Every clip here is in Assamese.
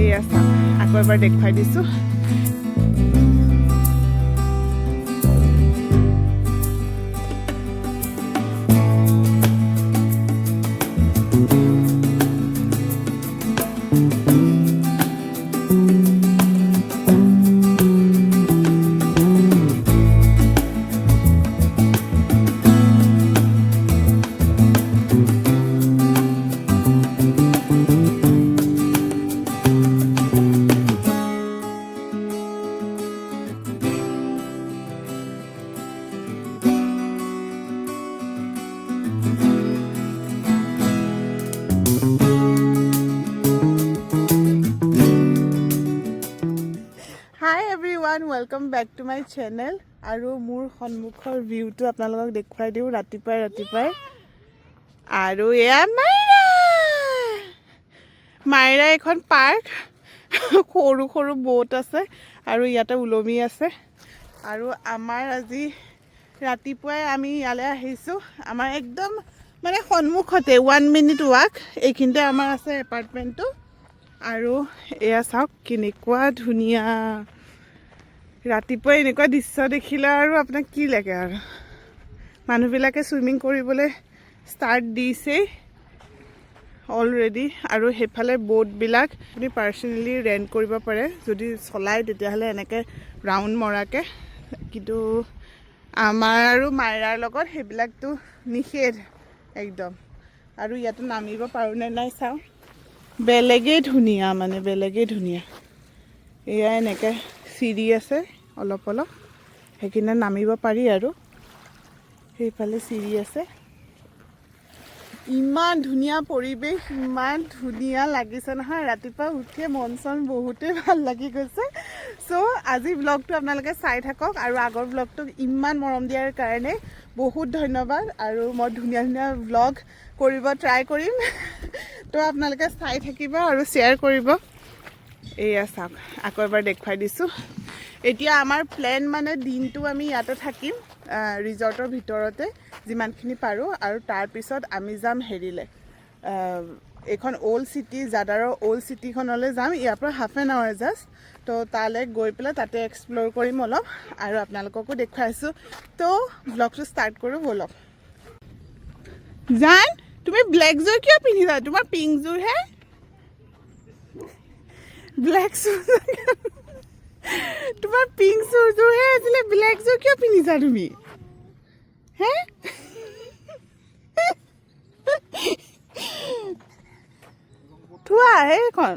এয়া চাওক আকৌ এবাৰ দেখুৱাই দিছোঁ welcome back to my channel और मोर सन्मुखर भिउटो आपनालोকক देखुवाई दिउ रातिपुवाई और एया मायरा एखन पार्क सरू सरू बोट आछे और इयाते उलमी आछे और आमार आजि रातिपुवाई आमी इयाले आहिसु आमार एकदम माने सन्मुखते 1 मिनिट वाक एखिनते आमार आछे एपार्टमेन्टটো और एया चाওক केनेकुवा धुनिया रातिपुवा এনেকুৱা দৃশ্য দেখিলে আৰু আপোনাক কি লাগে আৰু মানুহবিলাকে সুইমিং কৰিবলৈ ষ্টাৰ্ট দিছে অলৰেডি আৰু হেফালে বোটবিলাক আপুনি পাৰ্সোনালি ৰেন্ট কৰিব পাৰে যদি চলাই তেতিয়াহলে এনেকৈ ৰাউন্ড মৰাকে কিন্তু আমাৰ আৰু মাইৰাৰ লগত হেবিলাকটো নিষেধ একদম আৰু ইয়াতে নামিব পাৰো নে নাই চাও বেলেগে ধুনিয়া মানে বেলেগে ধুনিয়া এয়া এনেকৈ सीढ़ी আছে অলপ অলপ হেকিনে নামিব পাৰি আৰু হেইফালে सीढ़ी আছে ইমান ধুনিয়া পৰিবেশ ইমান ধুনিয়া লাগিছে নহয় ৰাতিপুৱা উঠে মন চন বহুতে ভাল লাগি গৈছে সো আজি ব্লগটো আপোনালোকে চাই থাকক আৰু আগৰ ব্লগটো ইমান মৰম দিয়াৰ কাৰণে বহুত ধন্যবাদ আৰু মই ধুনিয়া ধুনিয়া ব্লগ কৰিব ট্ৰাই কৰিম তো আপোনালোকে চাই থাকিব আৰু শেয়াৰ কৰিব এয়া চাওক আকৌ এবাৰ দেখুৱাই দিছোঁ এতিয়া আমাৰ প্ল্যান মানে দিনটো আমি ইয়াতে থাকিম ৰিজৰ্টৰ ভিতৰতে যিমানখিনি পাৰো আৰু তাৰ পিছত আমি যাম হেৰিলে এখন ওল্ড সিটি জাদাৰৰ ওল্ড সিটিখনলৈ যাম ইয়াৰ পৰা হাফ এন আৱাৰ জাষ্ট তো তালৈ গৈ পেলাই তাতে এক্সপ্লোৰ কৰিম অলপ আৰু আপোনালোককো দেখুৱাইছোঁ তো ব্লগটো ষ্টাৰ্ট কৰোঁ বলক জান তুমি ব্লেক জোৰ কিয় পিন্ধিলা তোমাৰ পিংক জোৰ হে ब्लैक शूज तुम्हार पिंक शूज है इसलिए ब्लैक शूज क्यों पिनिसा तुमी हैं थुआ है कौन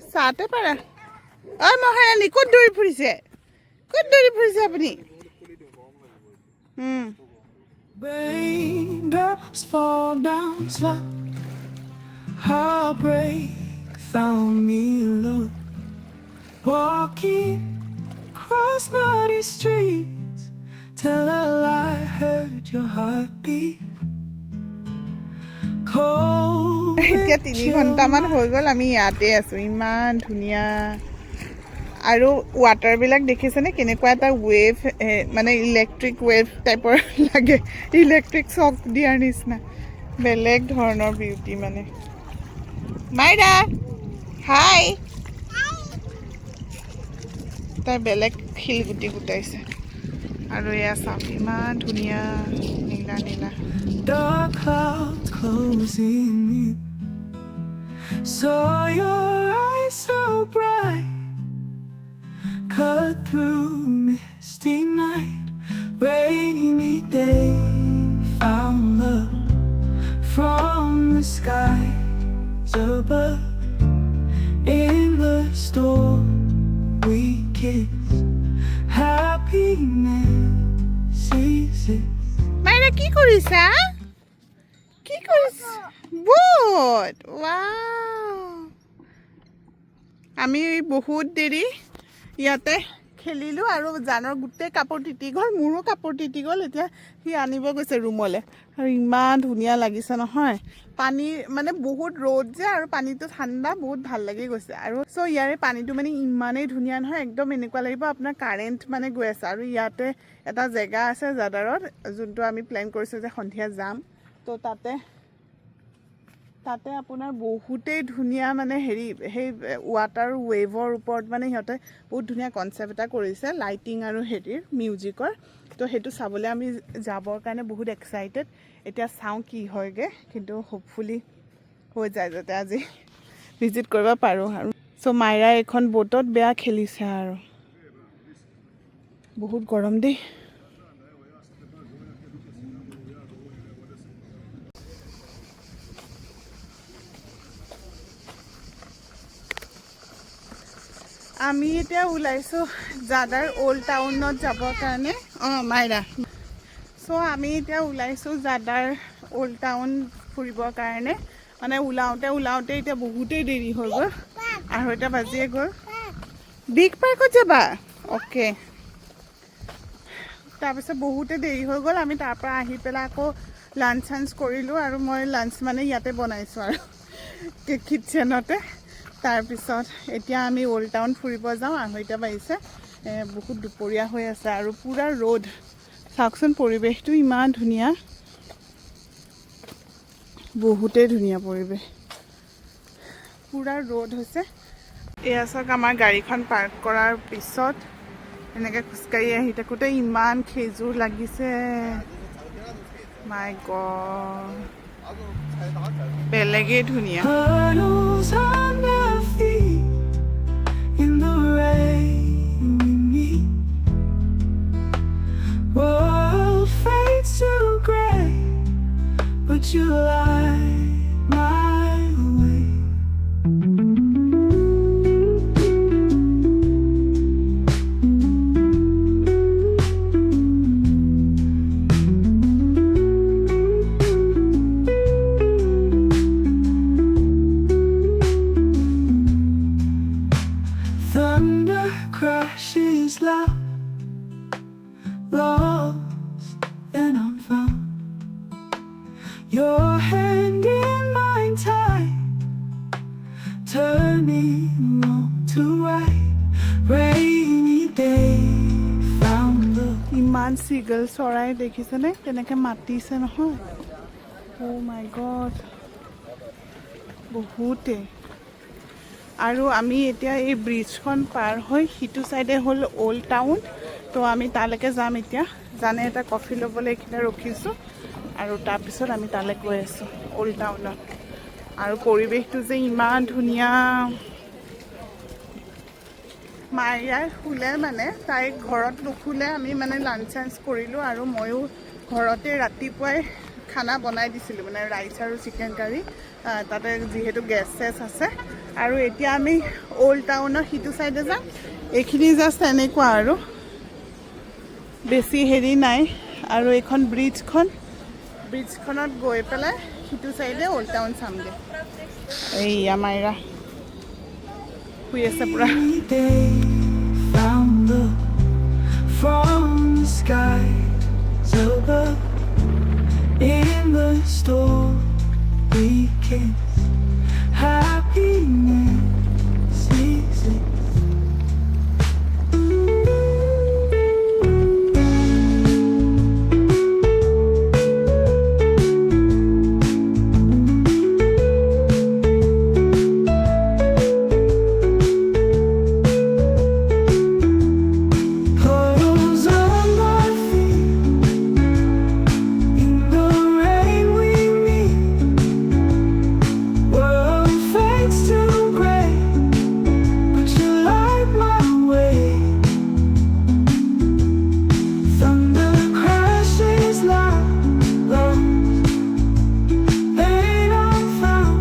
साथे पारा ओ महारानी कत दौरी फुरिसे अपनी Raindrops fall down slow. Heartbreak found me alone, walking across muddy streets till I heard your heartbeat. এতিয়া 3 ঘণ্টামান হৈ গ'ল আমি ইয়াতে আছো ইমান ধুনিয়া আৰু ওয়াটাৰবিলাক দেখিছেনে কেনেকুৱা এটা ৱেভ মানে ইলেক্ট্ৰিক ৱেভ টাইপৰ লাগে ইলেক্ট্ৰিক শ্বক দিয়াৰ নিচিনা বেলেগ ধৰণৰ বিউটি মানে মাইৰা হাই তাই বেলেগ শিলগুটি গোটাইছে আৰু এয়া চাওক ইমান ধুনীয়া নীলা নীলা Dark clouds closing in, saw your eyes so bright, cut through misty night, rainy day, found love from the skies above. In the storm we kiss, happiness ceases. মাইৰা কি কৰিছা কি কৰিছা বহুত ওয়াও আমি বহুত দেৰি ইয়াতে খেলিলো আৰু জানৰ গোটেই কাপোৰ তিতি গ'ল মোৰো কাপোৰ তিতি গ'ল এতিয়া সি আনিব গৈছে ৰুমলৈ আৰু ইমান ধুনীয়া লাগিছে নহয় পানী মানে বহুত ৰ'দ যে আৰু পানীটো ঠাণ্ডা বহুত ভাল লাগি গৈছে আৰু সো ইয়াৰে পানীটো মানে ইমানেই ধুনীয়া নহয় একদম এনেকুৱা লাগিব আপোনাৰ কাৰেণ্ট মানে গৈ আছে আৰু ইয়াতে এটা জেগা আছে জাদাৰত যোনটো আমি প্ল্যান কৰিছো যে সন্ধিয়া যাম তো তাতে তাতে আপোনাৰ বহুতেই ধুনীয়া মানে হেৰি সেই ৱাটাৰ ৱেভৰ ওপৰত মানে সিহঁতে বহুত ধুনীয়া কনচেপ্ট এটা কৰিছে লাইটিং আৰু হেৰিৰ মিউজিকৰ তো সেইটো চাবলৈ আমি যাবৰ কাৰণে বহুত এক্সাইটেড এতিয়া চাওঁ কি হয়গৈ কিন্তু হোপফুলি হৈ যায় যাতে আজি ভিজিট কৰিব পাৰোঁ আৰু চ' মাইৰা এখন ব'টত বেয়া খেলিছে আৰু বহুত গৰম দেই আমি এতিয়া ওলাইছোঁ জাদাৰ অল্ড টাউনত যাবৰ কাৰণে মাইৰা চ' আমি এতিয়া ওলাইছোঁ জাদাৰ অল্ড টাউন ফুৰিবৰ কাৰণে মানে ওলাওঁতে এতিয়া বহুতেই দেৰি হৈ গ'ল 2:30 বাজিয়ে গ'ল বিগ পাৰ্কত যাবা অ'কে তাৰপিছত বহুতে দেৰি হৈ গ'ল আমি তাৰ পৰা আহি পেলাই আকৌ লাঞ্চ চাঞ্চ কৰিলোঁ আৰু মই লাঞ্চ মানে ইয়াতে বনাইছোঁ আৰু কিটচেনতে তাৰপিছত এতিয়া আমি অল্ড টাউন ফুৰিব যাওঁ 2:30 বাজিছে বহুত দুপৰীয়া হৈ আছে আৰু পূৰা ৰ'দ চাওকচোন পৰিৱেশটো ইমান ধুনীয়া বহুতেই ধুনীয়া পৰিৱেশ পূৰা ৰ'দ হৈছে এয়া চাওক আমাৰ গাড়ীখন পাৰ্ক কৰাৰ পিছত এনেকৈ খোজকাঢ়ি আহি থাকোঁতে ইমান খেজুৰ লাগিছে মাই গড বেলেগেই ধুনীয়া Puddles on their feet in the rain we meet. World fades to gray, but you light my way. Thunder crashes loud, lost and unfound. Your hand in mine tight, turning wrong to right. Rainy day found love. ইমান চিগল চৰাই দেখিছেনে কেনেকৈ মাতিছে নহয় অ' মাই গড বহুতে আৰু আমি এতিয়া এই ব্ৰিজখন পাৰ হৈ সিটো চাইডে হ'ল অল্ড টাউন তো আমি তালৈকে যাম এতিয়া জানে এটা কফি ল'বলৈ এইখিনিতে ৰখিছোঁ আৰু তাৰপিছত আমি তালৈ গৈ আছোঁ অল্ড টাউনত আৰু পৰিৱেশটো যে ইমান ধুনীয়া মাইয়াই শুলে মানে তাইক ঘৰত নুশুলে আমি মানে লাঞ্চ চাঞ্চ কৰিলোঁ আৰু ময়ো ঘৰতে ৰাতিপুৱাই খানা বনাই দিছিলোঁ মানে ৰাইচ আৰু চিকেন কাৰী তাতে যিহেতু গেছ চেছ আছে আৰু এতিয়া আমি অল্ড টাউনৰ সিটো চাইডে যাম এইখিনি জাষ্ট এনেকুৱা আৰু বেছি হেৰি নাই আৰু এইখন ব্ৰিজখনত গৈ পেলাই সিটো চাইডে অল্ড টাউন চামগৈ এইয়া মাইৰা শুই আছে পূৰা Rainy day found love from the skies above. In the storm we kiss, happiness exists. Puddles on my feet in the rain we meet. World fades to gray, but you light my way. Thunder crashes loud, lost and unfound.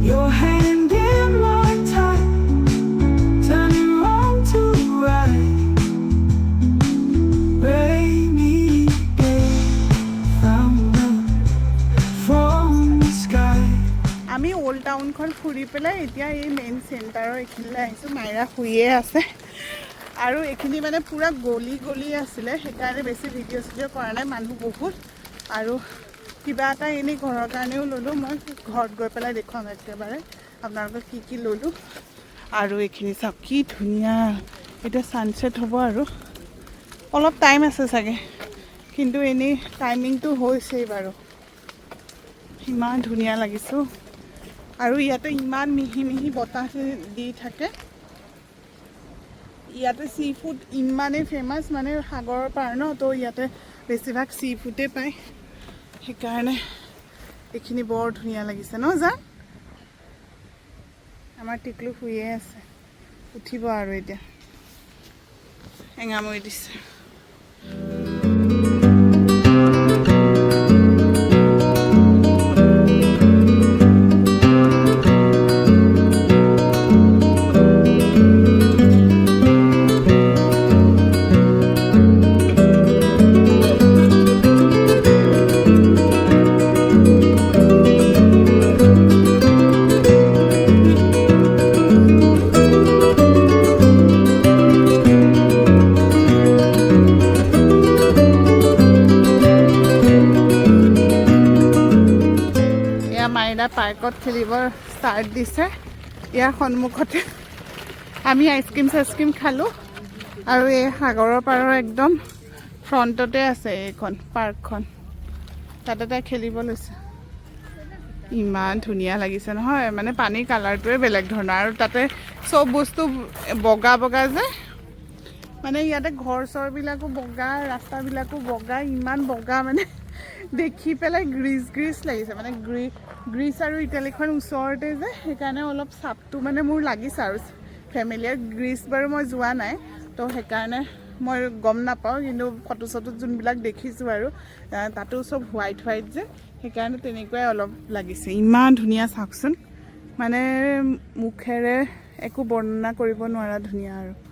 Your hand in mine tight, turning wrong to right. Rainy day found love from the sky. আমি অল্ড টাউনখন ফুৰি পেলাই এতিয়া এই মেইন চেণ্টাৰৰ এইখিনিলৈ আহিছোঁ মাইৰা শুইয়ে আছে আৰু এইখিনি মানে পূৰা গলি আছিলে সেইকাৰণে বেছি ভিডিঅ' চিডিঅ' কৰা নাই মানুহ বহুত আৰু কিবা এটা এনেই ঘৰৰ কাৰণেও ল'লোঁ মই ঘৰত গৈ পেলাই দেখুৱাম একেবাৰে আপোনালোকক কি ল'লোঁ আৰু এইখিনি চাওক কি ধুনীয়া এতিয়া ছানছেট হ'ব আৰু অলপ টাইম আছে চাগে কিন্তু এনেই টাইমিংটো হৈছেই বাৰু ইমান ধুনীয়া লাগিছে আৰু ইয়াতে ইমান মিহি মিহি বতাহ দি থাকে ইয়াতে সি ফুড ইমানেই ফেমাছ মানে সাগৰৰ পাৰ ন তো ইয়াতে বেছিভাগ সি ফুডে পায় সেইকাৰণে এইখিনি বৰ ধুনীয়া লাগিছে ন যা আমাৰ টিকলু শুয়ে আছে উঠিব আৰু এতিয়া এঙামৰি দিছে পাৰ্কত খেলিব ষ্টাৰ্ট দিছে ইয়াৰ সন্মুখতে আমি আইচক্ৰীম খালোঁ আৰু এই সাগৰৰ পাৰৰ একদম ফ্ৰণ্টতে আছে এইখন পাৰ্কখন তাতে তাই খেলিব লৈছে ইমান ধুনীয়া লাগিছে নহয় মানে পানীৰ কালাৰটোৱে বেলেগ ধৰণৰ আৰু তাতে চব বস্তু বগা বগা যে মানে ইয়াতে ঘৰ চৰবিলাকো বগা ৰাস্তাবিলাকো বগা ইমান বগা মানে দেখি পেলাই গ্ৰীচ লাগিছে মানে গ্ৰীচ আৰু ইটালীখন ওচৰতে যে সেইকাৰণে অলপ চাপটো মানে মোৰ লাগিছে আৰু ফেমিলিয়াৰ গ্ৰীচ বাৰু মই যোৱা নাই তো সেইকাৰণে মই গম নাপাওঁ কিন্তু ফটো চটোত যোনবিলাক দেখিছোঁ আৰু তাতো চব হোৱাইট যে সেইকাৰণে তেনেকুৱাই অলপ লাগিছে ইমান ধুনীয়া চাওকচোন মানে মুখেৰে একো বৰ্ণনা কৰিব নোৱাৰা ধুনীয়া আৰু